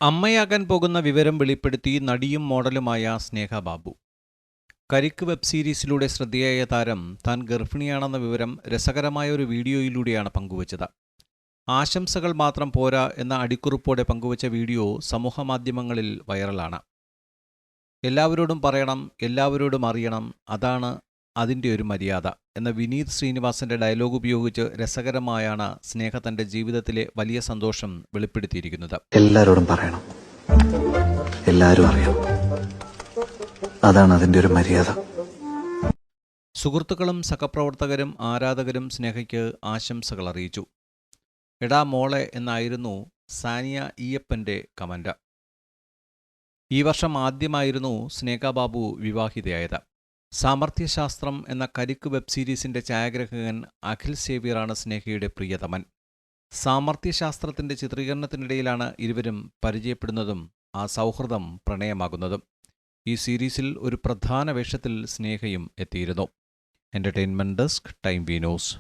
അമ്മയാകാൻ പോകുന്ന വിവരം വെളിപ്പെടുത്തി നടിയും മോഡലുമായ സ്നേഹ ബാബു. കരിക്ക് വെബ് സീരീസിലൂടെ ശ്രദ്ധേയായ താരം താൻ ഗർഭിണിയാണെന്ന വിവരം രസകരമായ ഒരു വീഡിയോയിലൂടെയാണ് പങ്കുവച്ചത്. ആശംസകൾ മാത്രം പോരാ എന്ന അടിക്കുറിപ്പോടെ പങ്കുവച്ച വീഡിയോ സമൂഹമാധ്യമങ്ങളിൽ വൈറലാണ്. എല്ലാവരോടും പറയണം, എല്ലാവരോടും അറിയണം, അതാണ് അതിൻ്റെ ഒരു മര്യാദ എന്ന വിനീത് ശ്രീനിവാസന്റെ ഡയലോഗ് ഉപയോഗിച്ച് രസകരമായാണ് സ്നേഹ തന്റെ ജീവിതത്തിലെ വലിയ സന്തോഷം വെളിപ്പെടുത്തിയിരിക്കുന്നത്. എല്ലാവരോടും പറയണം, എല്ലാവരും അറിയണം, അതാണ് അതിൻ്റെ ഒരു മര്യാദ. സുഹൃത്തുക്കളും സഹപ്രവർത്തകരും ആരാധകരും സ്നേഹയ്ക്ക് ആശംസകൾ അറിയിച്ചു. എടാ മോളെ എന്നായിരുന്നു സാനിയ ഈയപ്പന്റെ കമന്റ്. ഈ വർഷം ആദ്യമായിരുന്നു സ്നേഹ ബാബു വിവാഹിതയായത്. സാമർത്ഥ്യശാസ്ത്രം എന്ന കരിക്ക് വെബ് സീരീസിന്റെ ഛായാഗ്രഹകൻ അഖിൽ സേവ്യറാണ് സ്നേഹയുടെ പ്രിയതമൻ. സാമർത്ഥ്യശാസ്ത്രത്തിന്റെ ചിത്രീകരണത്തിനിടയിലാണ് ഇരുവരും പരിചയപ്പെടുന്നതും ആ സൗഹൃദം പ്രണയമാകുന്നതും. ഈ സീരീസിൽ ഒരു പ്രധാന വേഷത്തിൽ സ്നേഹയും എത്തിയിരുന്നു. Entertainment desk, time we news.